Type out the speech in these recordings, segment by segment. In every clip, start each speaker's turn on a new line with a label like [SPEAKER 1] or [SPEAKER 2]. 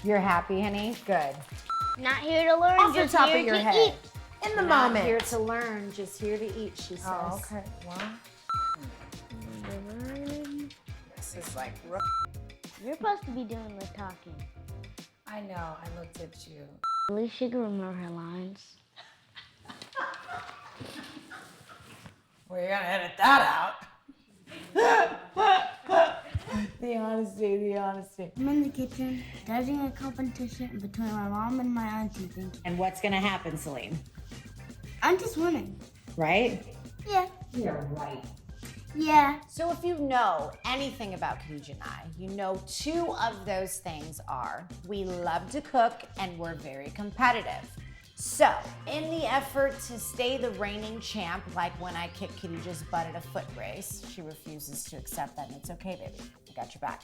[SPEAKER 1] You're happy, honey? Good.
[SPEAKER 2] Not here to learn,
[SPEAKER 1] Off the
[SPEAKER 2] just
[SPEAKER 1] top
[SPEAKER 2] here
[SPEAKER 1] of your
[SPEAKER 2] to
[SPEAKER 1] head.
[SPEAKER 2] eat.
[SPEAKER 1] In the
[SPEAKER 3] Not
[SPEAKER 1] moment.
[SPEAKER 3] here to learn, just here to eat, she says.
[SPEAKER 1] Oh, okay. Well,
[SPEAKER 3] This is like,
[SPEAKER 2] You're supposed to be doing the talking.
[SPEAKER 3] I know, I looked at you.
[SPEAKER 2] At least she can remember her lines.
[SPEAKER 3] Well, you're gonna edit that out. The honesty.
[SPEAKER 2] I'm in the kitchen, judging a competition between my mom and my auntie.
[SPEAKER 1] and what's gonna happen, Celine?
[SPEAKER 2] Auntie's winning.
[SPEAKER 1] Right?
[SPEAKER 2] Yeah.
[SPEAKER 1] You're right.
[SPEAKER 2] Yeah.
[SPEAKER 1] So if you know anything about Khadijah and I, you know two of those things are we love to cook and we're very competitive. So in the effort to stay the reigning champ, like when I kicked Khadijah's butt at a foot race, she refuses to accept that, and it's okay, baby. I got your back.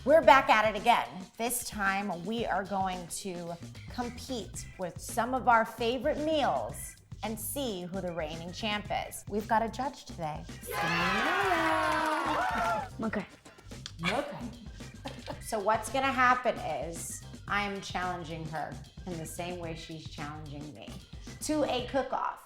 [SPEAKER 1] We're back at it again. This time we are going to compete with some of our favorite meals and see who the reigning champ is. We've got a judge today.
[SPEAKER 2] Okay.
[SPEAKER 1] Okay. So what's gonna happen is I am challenging her in the same way she's challenging me to a cook-off.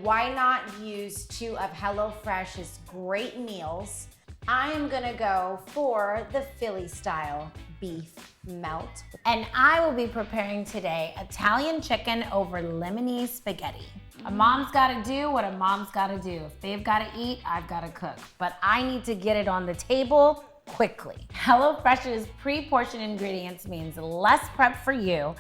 [SPEAKER 1] Why not use two of HelloFresh's great meals? I am gonna go for the Philly style beef melt. And I will be preparing today Italian chicken over lemony spaghetti. A mom's gotta do what a mom's gotta do. If they've gotta eat, I've gotta cook. But I need to get it on the table quickly. HelloFresh's pre-portioned ingredients means less prep for you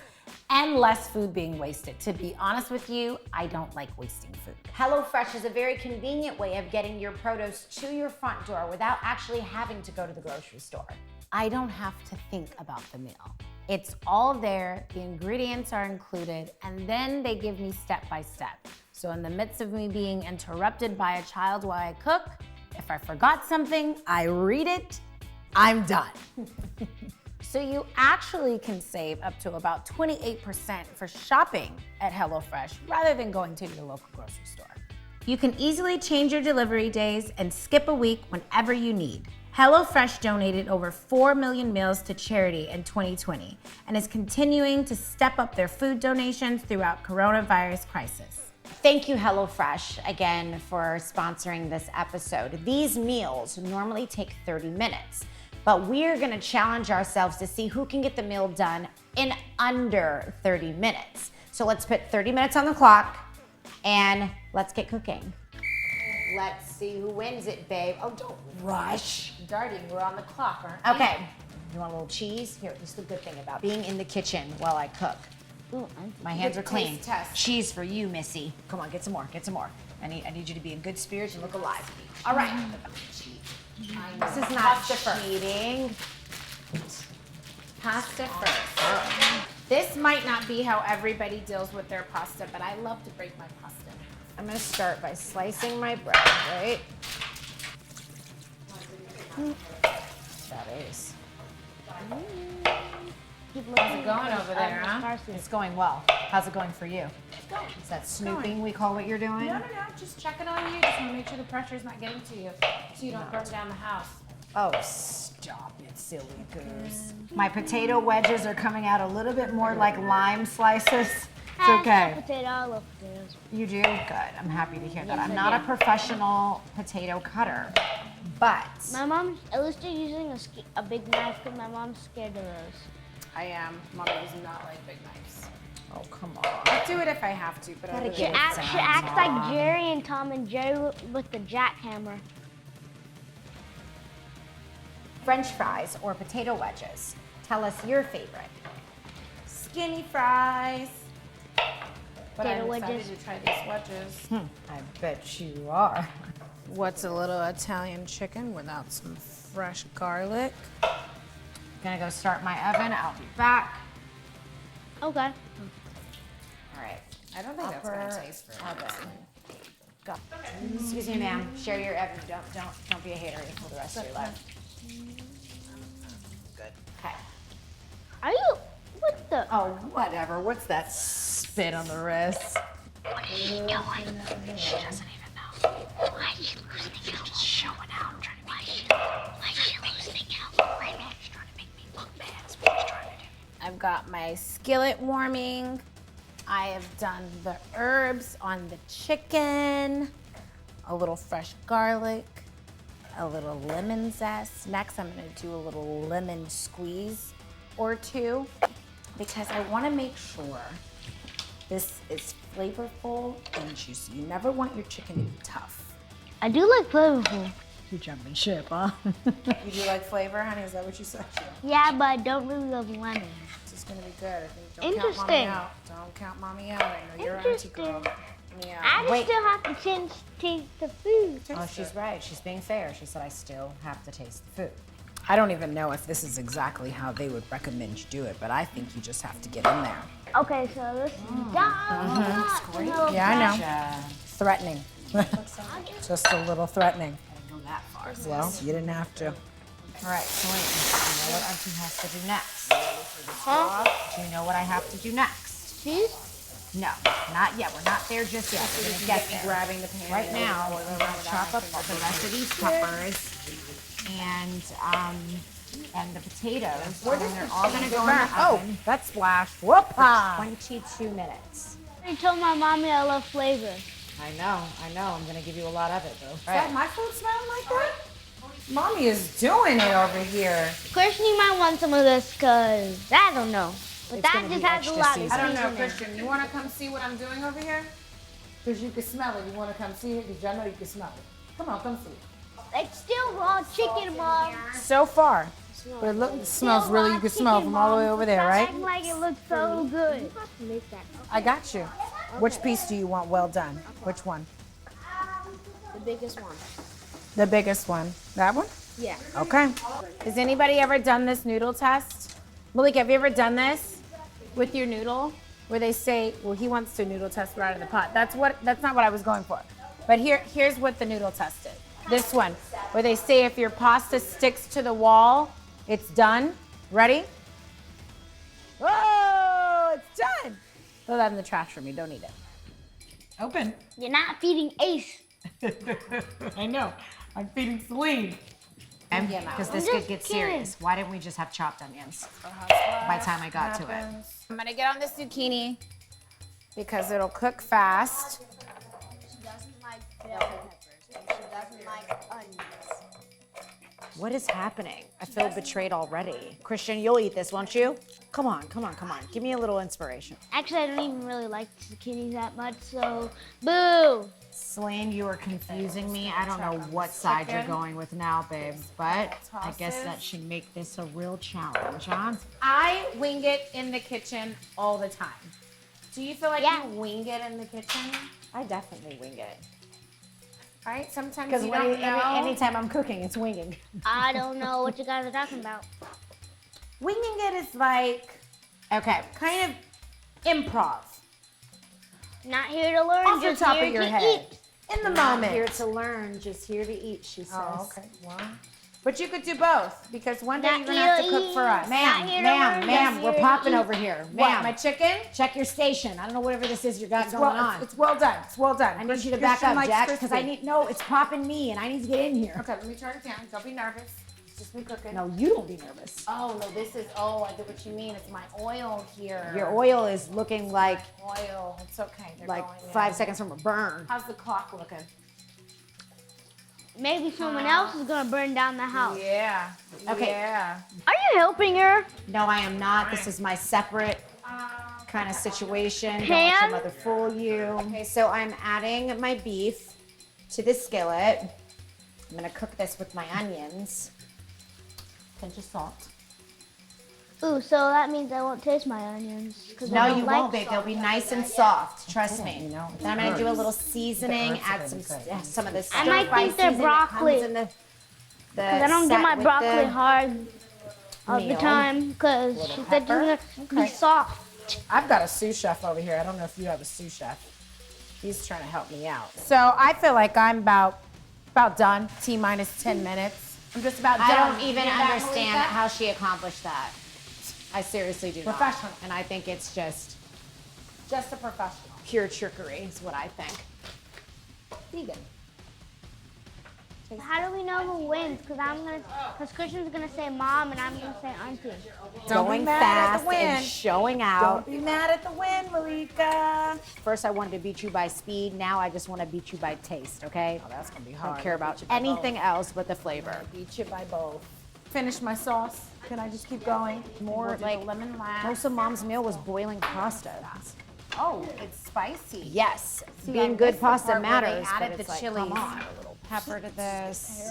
[SPEAKER 1] and less food being wasted. To be honest with you, I don't like wasting food. HelloFresh is a very convenient way of getting your produce to your front door without actually having to go to the grocery store. I don't have to think about the meal. It's all there, the ingredients are included, and then they give me step by step. So in the midst of me being interrupted by a child while I cook, if I forgot something, I read it, I'm done. So you actually can save up to about 28% for shopping at HelloFresh rather than going to your local grocery store. You can easily change your delivery days and skip a week whenever you need. HelloFresh donated over 4 million meals to charity in 2020 and is continuing to step up their food donations throughout coronavirus crisis. Thank you, HelloFresh, again for sponsoring this episode. These meals normally take 30 minutes, but we're gonna challenge ourselves to see who can get the meal done in under 30 minutes. So let's put 30 minutes on the clock and let's get cooking. Let's see who wins it, babe. Oh, don't rush.
[SPEAKER 3] Darting, we're on the clock, aren't we?
[SPEAKER 1] Okay, you want a little cheese? Here, this is the good thing about being in the kitchen while I cook.
[SPEAKER 2] Ooh,
[SPEAKER 1] My hands are
[SPEAKER 3] Good
[SPEAKER 1] clean.
[SPEAKER 3] taste test.
[SPEAKER 1] Cheese for you, Missy. Come on, get some more, get some more. I need you to be in good spirits and look alive. All right. This is not cheating.
[SPEAKER 3] Pasta first. This might not be how everybody deals with their pasta, but I love to break my pasta.
[SPEAKER 1] I'm gonna start by slicing my bread, right? That is.
[SPEAKER 3] How's it going over there, huh?
[SPEAKER 1] It's going well. How's it going for you? Is that snooping we call what you're doing?
[SPEAKER 3] No, just checking on you. Just want to make sure the pressure's not getting to you so you don't burn down the house.
[SPEAKER 1] Oh, stop it, silly goose. My potato wedges are coming out a little bit more like lime slices. It's okay.
[SPEAKER 2] Potato, I love potatoes.
[SPEAKER 1] You do? Good. I'm happy to hear that.
[SPEAKER 2] Yes,
[SPEAKER 1] I'm
[SPEAKER 2] I
[SPEAKER 1] not a
[SPEAKER 2] do.
[SPEAKER 1] professional potato cutter, but
[SPEAKER 2] My mom, at least they're using a big knife because my mom's scared of those.
[SPEAKER 3] I am. Mom does not like big knives.
[SPEAKER 1] oh, come on.
[SPEAKER 3] I'll do it if I have to, but I
[SPEAKER 1] Gotta
[SPEAKER 3] really
[SPEAKER 1] get
[SPEAKER 3] don't.
[SPEAKER 1] it
[SPEAKER 2] She acts like Jerry and Tom and Jerry with the jackhammer.
[SPEAKER 1] French fries or potato wedges. Tell us your favorite.
[SPEAKER 3] Skinny fries. But
[SPEAKER 2] Potato
[SPEAKER 3] I'm excited
[SPEAKER 2] wedges.
[SPEAKER 3] to try these wedges.
[SPEAKER 1] I bet you are.
[SPEAKER 3] What's a little Italian chicken without some fresh garlic?
[SPEAKER 1] Gonna go start my oven. I'll be back.
[SPEAKER 2] Okay.
[SPEAKER 1] All right.
[SPEAKER 3] I don't think that's
[SPEAKER 1] Upper
[SPEAKER 3] gonna taste very
[SPEAKER 1] oven.
[SPEAKER 3] good.
[SPEAKER 1] Go. Excuse me, ma'am. Share your oven. Don't be a hater for the rest of your life.
[SPEAKER 3] Good.
[SPEAKER 1] Okay.
[SPEAKER 2] Are you? What the?
[SPEAKER 1] Oh, whatever. What's that spit on the wrist?
[SPEAKER 2] What is she doing? She doesn't even know. Why is she losing out? She's just showing out. Trying to be cute. Why is she losing out?
[SPEAKER 3] got my skillet warming. I have done the herbs on the chicken, a little fresh garlic, a little lemon zest. Next, I'm gonna do a little lemon squeeze or two because I wanna make sure this is flavorful and juicy. You never want your chicken to be tough.
[SPEAKER 2] I do like flavorful.
[SPEAKER 3] You jumping ship, huh? You do like flavor, honey? Is that what you said?
[SPEAKER 2] Yeah, but I don't really love lemon.
[SPEAKER 3] This is gonna be good. I think don't count mommy
[SPEAKER 2] Interesting.
[SPEAKER 3] out. Don't count mommy out. I know you're auntie girl. Yeah.
[SPEAKER 2] I
[SPEAKER 1] Wait.
[SPEAKER 2] still have to taste the food.
[SPEAKER 1] Oh, she's right. She's being fair. She said, I still have to taste the food.
[SPEAKER 3] I don't even know if this is exactly how they would recommend you do it, but I think you just have to get in there.
[SPEAKER 2] Okay, so this is done.
[SPEAKER 3] Yeah, I know.
[SPEAKER 1] Yeah.
[SPEAKER 3] Threatening. Just a little threatening.
[SPEAKER 1] Go that far.
[SPEAKER 3] Well, you didn't have to.
[SPEAKER 1] All right, Celine, you know what Auntie has to do next? Do you know what I have to do next?
[SPEAKER 2] Cheese?
[SPEAKER 1] No, not yet. We're not there just yet. We're gonna get there.
[SPEAKER 3] Grabbing the pan.
[SPEAKER 1] Right now, we're gonna chop up the rest of these peppers and the potatoes. And they're all gonna go in the
[SPEAKER 3] Oh,
[SPEAKER 1] oven
[SPEAKER 3] that splashed. Whoop-ha.
[SPEAKER 1] 22 minutes.
[SPEAKER 2] I told my mommy I love flavor.
[SPEAKER 1] I know. I'm gonna give you a lot of it though.
[SPEAKER 3] Is that my food smelling like that? Mommy is doing it over here.
[SPEAKER 2] Christian, you might want some of this because I don't know. But
[SPEAKER 1] It's
[SPEAKER 2] that
[SPEAKER 1] gonna
[SPEAKER 2] just
[SPEAKER 1] be
[SPEAKER 2] has a
[SPEAKER 1] extra
[SPEAKER 2] lot of
[SPEAKER 1] seasoned.
[SPEAKER 3] I don't know,
[SPEAKER 2] seasoning.
[SPEAKER 3] Christian. You want to come see what I'm doing over here? Because you can smell it. You want to come see it? Because I know you can smell it. Come on, come see it.
[SPEAKER 2] It's still raw chicken, Mom.
[SPEAKER 3] So far. But it smells really, you can smell it from all the way over there,
[SPEAKER 2] Stop
[SPEAKER 3] right?
[SPEAKER 2] acting like it looks so good.
[SPEAKER 3] I got you. Which piece do you want well done? Which one?
[SPEAKER 2] The biggest one.
[SPEAKER 3] The biggest one. That one?
[SPEAKER 2] Yeah.
[SPEAKER 3] Okay. Has anybody ever done this noodle test? Malika, have you ever done this with your noodle? Where they say, well, he wants to noodle test right out of the pot. That's not what I was going for. But here's what the noodle test is. This one, where they say if your pasta sticks to the wall, it's done. Ready? Whoa, it's done. Throw that in the trash for me. Don't eat it. Open.
[SPEAKER 2] You're not feeding Ace.
[SPEAKER 3] I know. I'm feeding Celine.
[SPEAKER 1] Because this
[SPEAKER 2] I'm
[SPEAKER 1] could
[SPEAKER 2] just
[SPEAKER 1] get
[SPEAKER 2] kidding.
[SPEAKER 1] serious. Why didn't we just have chopped onions by the time I got to it?
[SPEAKER 3] I'm gonna get on the zucchini because it'll cook fast.
[SPEAKER 2] She doesn't like bell peppers and she doesn't like onions.
[SPEAKER 1] What is happening? I feel betrayed already. Christian, you'll eat this, won't you? Come on. Give me a little inspiration.
[SPEAKER 2] Actually, I don't even really like zucchini that much, so boo.
[SPEAKER 1] Celine, you are confusing me. I don't know what side you're going with now, babe, but I guess that should make this a real challenge, huh?
[SPEAKER 3] I wing it in the kitchen all the time. Do you feel like
[SPEAKER 2] Yeah.
[SPEAKER 3] you wing it in the kitchen?
[SPEAKER 1] I definitely wing it.
[SPEAKER 3] Right? Sometimes
[SPEAKER 1] Because
[SPEAKER 3] you don't know.
[SPEAKER 1] anytime I'm cooking, it's winging.
[SPEAKER 2] I don't know what you guys are talking about.
[SPEAKER 3] Winging it is like
[SPEAKER 1] Okay.
[SPEAKER 3] kind of improv.
[SPEAKER 2] Not here to learn,
[SPEAKER 3] Off the
[SPEAKER 2] just
[SPEAKER 3] top
[SPEAKER 2] here
[SPEAKER 3] of your
[SPEAKER 2] to
[SPEAKER 3] head.
[SPEAKER 2] eat.
[SPEAKER 3] In the
[SPEAKER 1] Not
[SPEAKER 3] moment.
[SPEAKER 1] here to learn, just here to eat, she says.
[SPEAKER 3] Oh, okay. Well, but you could do both because one day
[SPEAKER 2] Not
[SPEAKER 3] you're gonna have to
[SPEAKER 2] here
[SPEAKER 3] cook
[SPEAKER 2] to
[SPEAKER 3] for us.
[SPEAKER 2] eat.
[SPEAKER 1] Ma'am,
[SPEAKER 2] Not here to
[SPEAKER 1] ma'am,
[SPEAKER 2] learn,
[SPEAKER 1] ma'am,
[SPEAKER 2] just
[SPEAKER 1] we're
[SPEAKER 2] here to
[SPEAKER 1] popping
[SPEAKER 2] eat.
[SPEAKER 1] over here.
[SPEAKER 3] What,
[SPEAKER 1] Ma'am,
[SPEAKER 3] my chicken?
[SPEAKER 1] check your station. I don't know whatever this is you got going
[SPEAKER 3] Well,
[SPEAKER 1] on.
[SPEAKER 3] it's well done. It's well done.
[SPEAKER 1] I need you to back
[SPEAKER 3] Christian
[SPEAKER 1] up,
[SPEAKER 3] likes
[SPEAKER 1] Jack, because I
[SPEAKER 3] crispy.
[SPEAKER 1] need, no, it's popping me and I need to get in here.
[SPEAKER 3] Okay, let me turn it down. Don't be nervous. It's just me cooking.
[SPEAKER 1] No, you don't be nervous.
[SPEAKER 3] Oh, no, this is, oh, I get what you mean. It's my oil here.
[SPEAKER 1] Your oil is looking like
[SPEAKER 3] Oil. It's okay. They're going in.
[SPEAKER 1] 5 seconds from a burn.
[SPEAKER 3] How's the clock looking?
[SPEAKER 2] Maybe someone else is gonna burn down the house.
[SPEAKER 3] Yeah.
[SPEAKER 1] Okay.
[SPEAKER 3] Yeah.
[SPEAKER 2] Are you helping her?
[SPEAKER 1] No, I am not. This is my separate kind of situation. Don't let
[SPEAKER 2] Pan?
[SPEAKER 1] your mother fool you. Okay, so I'm adding my beef to the skillet. I'm gonna cook this with my onions. Pinch of salt.
[SPEAKER 2] Ooh, so that means I won't taste my onions. 'Cause I
[SPEAKER 1] No,
[SPEAKER 2] don't
[SPEAKER 1] you
[SPEAKER 2] like
[SPEAKER 1] won't, babe. They'll be nice and soft. Trust me.
[SPEAKER 3] You know,
[SPEAKER 1] Then I'm gonna do a little seasoning.
[SPEAKER 3] herbs are
[SPEAKER 1] Add
[SPEAKER 3] gonna
[SPEAKER 1] some of this.
[SPEAKER 2] I might think they're broccoli.
[SPEAKER 1] Because
[SPEAKER 2] I don't get my broccoli hard all the
[SPEAKER 1] meal.
[SPEAKER 2] time because they're just gonna be soft.
[SPEAKER 3] I've got a sous chef over here. I don't know if you have a sous chef. He's trying to help me out. So I feel like I'm about done. T minus 10 minutes. I'm just about done.
[SPEAKER 1] I don't even
[SPEAKER 3] You hear that,
[SPEAKER 1] understand
[SPEAKER 3] Malika?
[SPEAKER 1] how she accomplished that. I seriously do not.
[SPEAKER 3] Professional.
[SPEAKER 1] And I think it's just
[SPEAKER 3] Just a professional.
[SPEAKER 1] pure trickery is what I think.
[SPEAKER 3] Vegan.
[SPEAKER 2] How do we know who wins? Because Christian's gonna say mom and I'm gonna say auntie.
[SPEAKER 3] Don't be
[SPEAKER 1] Going
[SPEAKER 3] mad at the
[SPEAKER 1] fast and
[SPEAKER 3] win.
[SPEAKER 1] showing out.
[SPEAKER 3] Don't be mad at the win, Malika.
[SPEAKER 1] First, I wanted to beat you by speed. Now I just want to beat you by taste, okay?
[SPEAKER 3] Oh, that's gonna be
[SPEAKER 1] I
[SPEAKER 3] hard.
[SPEAKER 1] don't care about
[SPEAKER 3] Beat you by
[SPEAKER 1] anything
[SPEAKER 3] both.
[SPEAKER 1] else but the flavor.
[SPEAKER 3] Beat you by both. Finish my sauce. Can I just keep going?
[SPEAKER 1] More
[SPEAKER 3] We'll do
[SPEAKER 1] like
[SPEAKER 3] the lemon last.
[SPEAKER 1] most of Mom's meal was boiling pasta.
[SPEAKER 3] Oh, it's spicy.
[SPEAKER 1] Yes,
[SPEAKER 3] See, I
[SPEAKER 1] being good
[SPEAKER 3] missed the
[SPEAKER 1] pasta
[SPEAKER 3] part where they
[SPEAKER 1] matters, but
[SPEAKER 3] added
[SPEAKER 1] it's
[SPEAKER 3] the
[SPEAKER 1] like,
[SPEAKER 3] chilies.
[SPEAKER 1] come on. A little pepper to this.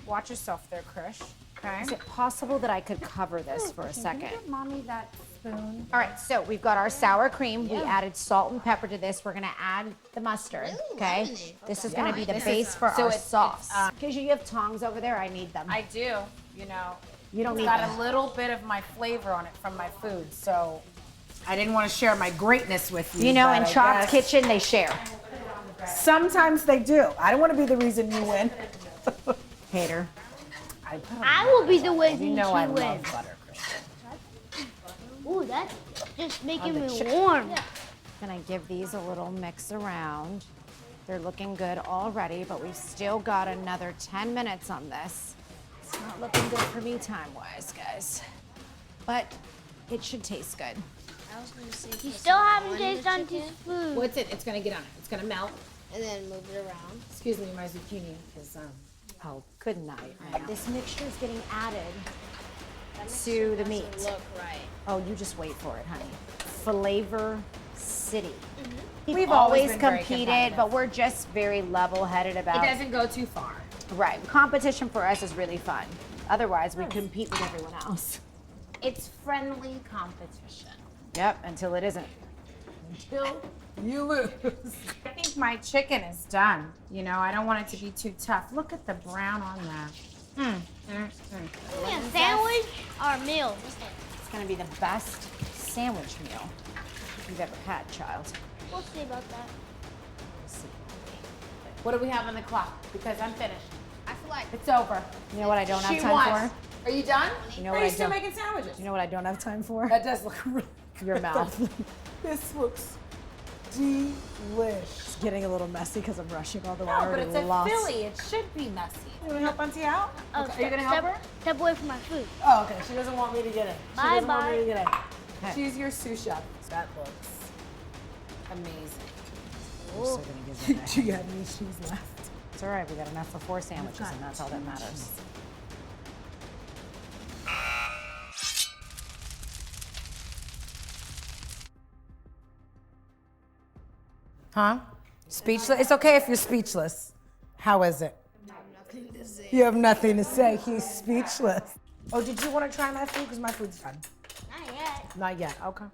[SPEAKER 3] Watch yourself there, Krish. Okay.
[SPEAKER 1] Is it possible that I could cover this for a
[SPEAKER 3] Can you
[SPEAKER 1] second?
[SPEAKER 3] give mommy that spoon?
[SPEAKER 1] All right, so we've got our sour cream. We added salt and pepper to this. We're gonna add the mustard, okay? This is gonna be the base for our sauce. Because you have tongs over there, I need them.
[SPEAKER 3] I do. You know,
[SPEAKER 1] You don't
[SPEAKER 3] it's
[SPEAKER 1] need
[SPEAKER 3] got
[SPEAKER 1] them.
[SPEAKER 3] a little bit of my flavor on it from my food, so I didn't want to share my greatness with you.
[SPEAKER 1] You know,
[SPEAKER 3] but
[SPEAKER 1] in
[SPEAKER 3] I
[SPEAKER 1] Chopped
[SPEAKER 3] guess
[SPEAKER 1] Kitchen, they share.
[SPEAKER 3] sometimes they do. I don't want to be the reason you win.
[SPEAKER 1] Hater.
[SPEAKER 2] I will be the reason
[SPEAKER 3] You know
[SPEAKER 2] she
[SPEAKER 3] I
[SPEAKER 2] wins.
[SPEAKER 3] love butter, Christian.
[SPEAKER 2] Ooh, that's just making me warm.
[SPEAKER 1] Gonna give these a little mix around. They're looking good already, but we've still got another 10 minutes on this. It's not looking good for me time-wise, guys. But it should taste good.
[SPEAKER 4] I was gonna say
[SPEAKER 2] You
[SPEAKER 4] put
[SPEAKER 2] still
[SPEAKER 4] some
[SPEAKER 2] haven't
[SPEAKER 4] on the
[SPEAKER 2] tasted Auntie's
[SPEAKER 4] chicken
[SPEAKER 2] food.
[SPEAKER 3] What's it? It's gonna get on it. It's gonna melt.
[SPEAKER 4] and then move it around.
[SPEAKER 3] Excuse me, my zucchini is
[SPEAKER 1] Oh, good night. This mixture is getting added to the meat.
[SPEAKER 4] Look right.
[SPEAKER 1] Oh, you just wait for it, honey. Flavor City.
[SPEAKER 3] We've always
[SPEAKER 1] always
[SPEAKER 3] been very
[SPEAKER 1] competed,
[SPEAKER 3] competitive.
[SPEAKER 1] but we're just very level-headed about
[SPEAKER 3] It doesn't go too far.
[SPEAKER 1] Right. Competition for us is really fun. Otherwise, we compete with everyone else.
[SPEAKER 3] It's friendly competition.
[SPEAKER 1] Yep, until it isn't.
[SPEAKER 3] Until you lose. I think my chicken is done. You know, I don't want it to be too tough. Look at the brown on that.
[SPEAKER 2] Yeah, sandwich or meal?
[SPEAKER 1] It's gonna be the best sandwich meal you've ever had, child.
[SPEAKER 2] We'll see about that.
[SPEAKER 3] What do we have on the clock? Because I'm finished.
[SPEAKER 4] I feel like
[SPEAKER 3] It's over.
[SPEAKER 1] You know what I don't have
[SPEAKER 3] She
[SPEAKER 1] time
[SPEAKER 3] won.
[SPEAKER 1] for?
[SPEAKER 3] Are you done?
[SPEAKER 1] You know
[SPEAKER 3] Or
[SPEAKER 1] what
[SPEAKER 3] are
[SPEAKER 1] I
[SPEAKER 3] you still
[SPEAKER 1] don't-
[SPEAKER 3] making sandwiches?
[SPEAKER 1] You know what I don't have time for?
[SPEAKER 3] That does look really good.
[SPEAKER 1] Your mouth.
[SPEAKER 3] This looks delish.
[SPEAKER 1] It's getting a little messy because I'm rushing all the way.
[SPEAKER 3] No, but
[SPEAKER 1] already
[SPEAKER 3] it's a
[SPEAKER 1] lost.
[SPEAKER 3] Philly. It should be messy. You want to help Auntie out?
[SPEAKER 2] Oh,
[SPEAKER 3] Okay. Are you going to help her?
[SPEAKER 2] Step away from my food.
[SPEAKER 3] Oh, okay. She doesn't want me to get it. She doesn't want me
[SPEAKER 2] Bye-bye.
[SPEAKER 3] to get it.
[SPEAKER 1] Okay.
[SPEAKER 3] She's your sous chef. That looks amazing.
[SPEAKER 1] We're still gonna give that a
[SPEAKER 3] She got any cheese left.
[SPEAKER 1] It's all right. We got enough for 4 sandwiches, and that's all that matters.
[SPEAKER 3] Huh? Speechless? It's okay if you're speechless. How is it?
[SPEAKER 4] nothing to say.
[SPEAKER 3] You have nothing to say. He's speechless. Oh, did you want to try my food? Because my food's done.
[SPEAKER 2] Not yet.
[SPEAKER 3] Not yet. Okay.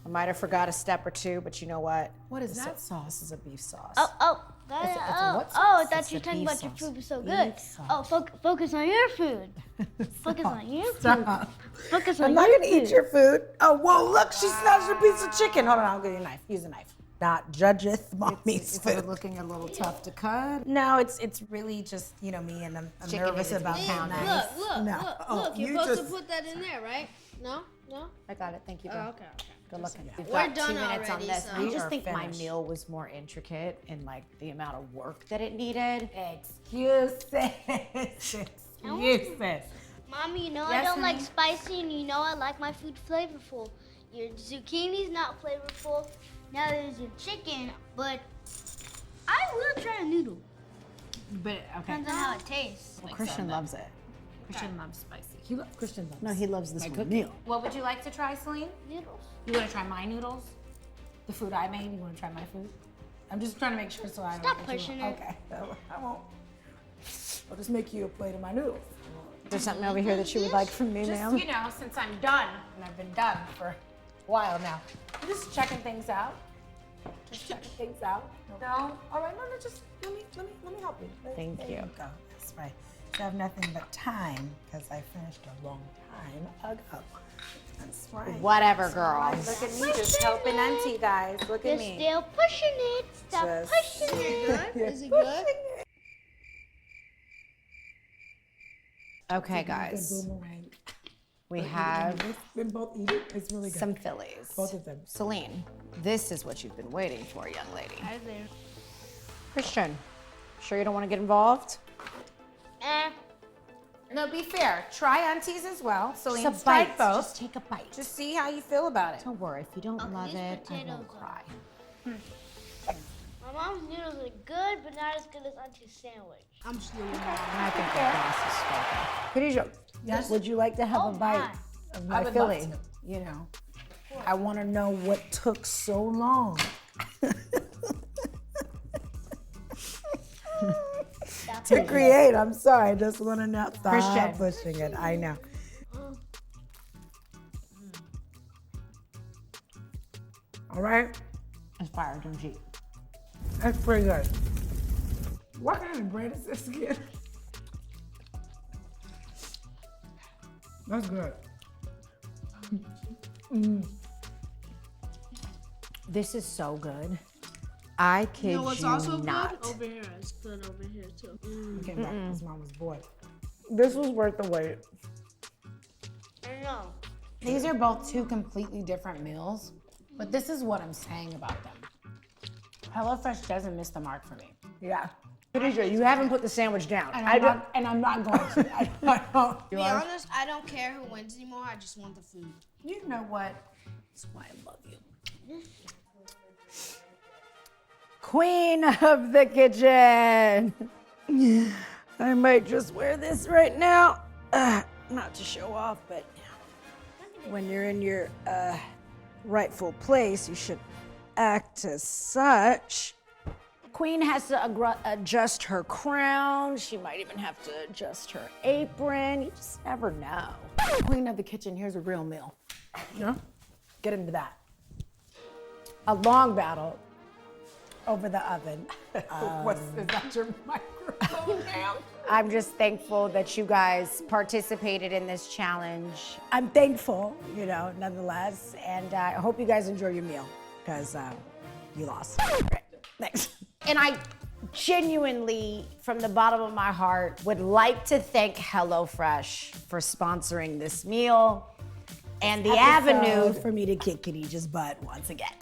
[SPEAKER 1] I might have forgot a step or two, but you know what?
[SPEAKER 3] What is
[SPEAKER 1] This
[SPEAKER 3] that?
[SPEAKER 1] sauce is a beef sauce.
[SPEAKER 2] Oh,
[SPEAKER 1] It's a what
[SPEAKER 2] I
[SPEAKER 1] sauce?
[SPEAKER 2] thought
[SPEAKER 1] It's
[SPEAKER 2] you were
[SPEAKER 1] the
[SPEAKER 2] talking
[SPEAKER 1] beef
[SPEAKER 2] about your
[SPEAKER 1] sauce.
[SPEAKER 2] food was so
[SPEAKER 1] Beef
[SPEAKER 2] good.
[SPEAKER 1] sauce.
[SPEAKER 2] Oh, focus on your food. Focus on your food.
[SPEAKER 3] Stop.
[SPEAKER 2] Focus on
[SPEAKER 3] I'm not
[SPEAKER 2] your
[SPEAKER 3] gonna
[SPEAKER 2] food.
[SPEAKER 3] eat your food. Oh, whoa, look, she snatched a piece of chicken. Hold on, I'll get you a knife. Use a knife. Not judgeth mommy's
[SPEAKER 1] Is
[SPEAKER 3] food.
[SPEAKER 1] it looking a little tough to cut?
[SPEAKER 3] No, it's really just, you know, me and I'm
[SPEAKER 1] Chicken
[SPEAKER 3] nervous
[SPEAKER 1] needs to be
[SPEAKER 3] about
[SPEAKER 1] pounded.
[SPEAKER 3] being
[SPEAKER 4] Look,
[SPEAKER 3] nice.
[SPEAKER 4] look,
[SPEAKER 3] No.
[SPEAKER 4] look,
[SPEAKER 3] Oh,
[SPEAKER 4] look. You're
[SPEAKER 3] you
[SPEAKER 4] supposed
[SPEAKER 3] just-
[SPEAKER 4] to put that in there, right? No? No?
[SPEAKER 1] I got it. Thank you.
[SPEAKER 4] Oh,
[SPEAKER 1] Boo.
[SPEAKER 4] okay, okay.
[SPEAKER 1] Good looking. We've
[SPEAKER 4] We're
[SPEAKER 1] got 2
[SPEAKER 4] done
[SPEAKER 1] minutes on
[SPEAKER 4] already,
[SPEAKER 1] this.
[SPEAKER 4] so-
[SPEAKER 1] I
[SPEAKER 3] We
[SPEAKER 1] just
[SPEAKER 3] are
[SPEAKER 1] think my
[SPEAKER 3] finished.
[SPEAKER 1] meal was more intricate in like the amount of work that it needed.
[SPEAKER 3] Excuses. Excuses.
[SPEAKER 2] Mommy, you know I
[SPEAKER 3] Yes,
[SPEAKER 2] don't like
[SPEAKER 3] honey?
[SPEAKER 2] spicy, and you know I like my food flavorful. Your zucchini's not flavorful. Now there's your chicken, but I will try a noodle.
[SPEAKER 1] But okay.
[SPEAKER 2] Depends on how it tastes.
[SPEAKER 1] Well, Christian loves it.
[SPEAKER 3] Christian loves spicy. Christian loves
[SPEAKER 1] No, he loves this
[SPEAKER 3] my
[SPEAKER 1] one
[SPEAKER 3] cooking.
[SPEAKER 1] meal.
[SPEAKER 3] What would you like to try, Celine?
[SPEAKER 2] Noodles.
[SPEAKER 3] You want to try my noodles? The food I made? You want to try my food? I'm just trying to make sure so I don't
[SPEAKER 2] Stop
[SPEAKER 3] get you
[SPEAKER 2] pushing
[SPEAKER 3] wrong.
[SPEAKER 2] it.
[SPEAKER 3] Okay, I won't. I'll just make you a plate of my noodles.
[SPEAKER 1] Is there something over here that you would like from me,
[SPEAKER 3] Just,
[SPEAKER 1] ma'am?
[SPEAKER 3] you know, since I'm done, and I've been done for a while now, I'm just checking things out. Just checking things out. No? All right, no, just let me help you.
[SPEAKER 1] Thank
[SPEAKER 3] There
[SPEAKER 1] you.
[SPEAKER 3] Go. That's right. I have nothing but time because I finished a long time ago. That's right.
[SPEAKER 1] Whatever, girl.
[SPEAKER 3] Look at me just helping Auntie, guys. Look
[SPEAKER 2] You're
[SPEAKER 3] at me.
[SPEAKER 2] still pushing it. Stop
[SPEAKER 3] Just-
[SPEAKER 2] pushing it.
[SPEAKER 3] You're
[SPEAKER 4] Is it good?
[SPEAKER 3] pushing it.
[SPEAKER 1] Okay,
[SPEAKER 3] Good
[SPEAKER 1] guys.
[SPEAKER 3] boomerang.
[SPEAKER 1] We have
[SPEAKER 3] Then both eat it. It's really good.
[SPEAKER 1] some Phillies.
[SPEAKER 3] Both of them.
[SPEAKER 1] Celine, this is what you've been waiting for, young lady.
[SPEAKER 2] Hi there.
[SPEAKER 1] Christian, sure you don't want to get involved?
[SPEAKER 3] No, be fair. Try aunties as well. So
[SPEAKER 1] Just a
[SPEAKER 3] try
[SPEAKER 1] bite.
[SPEAKER 3] both.
[SPEAKER 1] Just take a bite.
[SPEAKER 3] Just see how you feel about it.
[SPEAKER 1] Don't worry, if you don't love
[SPEAKER 2] these
[SPEAKER 1] it, I
[SPEAKER 2] potatoes
[SPEAKER 1] won't cry.
[SPEAKER 2] My mom's noodles are good, but not as good as Auntie's sandwich.
[SPEAKER 4] I'm still in
[SPEAKER 1] And I think the sauce is so good.
[SPEAKER 5] Khadijah, yes? Would you like to have a bite of
[SPEAKER 3] I
[SPEAKER 5] my
[SPEAKER 3] would
[SPEAKER 5] Philly?
[SPEAKER 3] love to.
[SPEAKER 5] You know, I want to know what took so long. To create, I'm sorry, I just want to not stop
[SPEAKER 1] Christian.
[SPEAKER 5] pushing it. I know. All right,
[SPEAKER 1] It's fire, don't cheat.
[SPEAKER 5] that's pretty good. What kind of bread is this again? That's good.
[SPEAKER 1] This is so good. I kid
[SPEAKER 4] You know what's
[SPEAKER 1] you
[SPEAKER 4] also
[SPEAKER 1] not.
[SPEAKER 4] good? Over here. It's good over here too.
[SPEAKER 5] Came back because mom was bored. This was worth the wait.
[SPEAKER 2] I know.
[SPEAKER 3] These are both two completely different meals, but this is what I'm saying about them. HelloFresh doesn't miss the mark for me.
[SPEAKER 5] Yeah. Khadijah, you haven't put the sandwich down.
[SPEAKER 3] And I'm not going to. I don't.
[SPEAKER 4] To be honest, I don't care who wins anymore. I just want the food.
[SPEAKER 3] You know what? That's why I love you.
[SPEAKER 5] Queen of the kitchen. I might just wear this right now. Not to show off, but when you're in your rightful place, you should act as such. Queen has to adjust her crown. She might even have to adjust her apron. You just never know.
[SPEAKER 3] Queen of the kitchen, here's a real meal.
[SPEAKER 5] You know? Get into that. A long battle over the oven.
[SPEAKER 3] Is that your microphone now?
[SPEAKER 1] I'm just thankful that you guys participated in this challenge.
[SPEAKER 5] I'm thankful, nonetheless, and I hope you guys enjoy your meal because you lost. Great. Thanks.
[SPEAKER 1] And I genuinely, from the bottom of my heart, would like to thank HelloFresh for sponsoring this meal and the avenue.
[SPEAKER 5] For me to kick Khadijah's butt once again.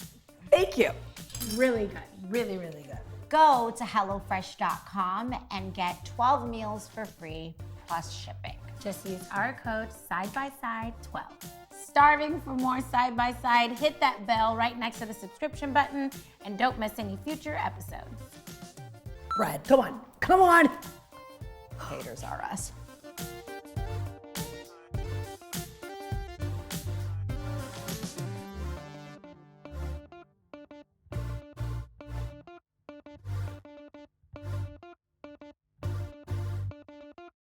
[SPEAKER 5] Thank you.
[SPEAKER 3] Really good. Really, really good.
[SPEAKER 1] Go to HelloFresh.com and get 12 meals for free plus shipping.
[SPEAKER 3] Just use our code SIDEBYSIDE12. Starving for more Side by Side? Hit that bell right next to the subscription button and don't miss any future episodes.
[SPEAKER 5] Brad, come on. Come on.
[SPEAKER 1] Haters are us.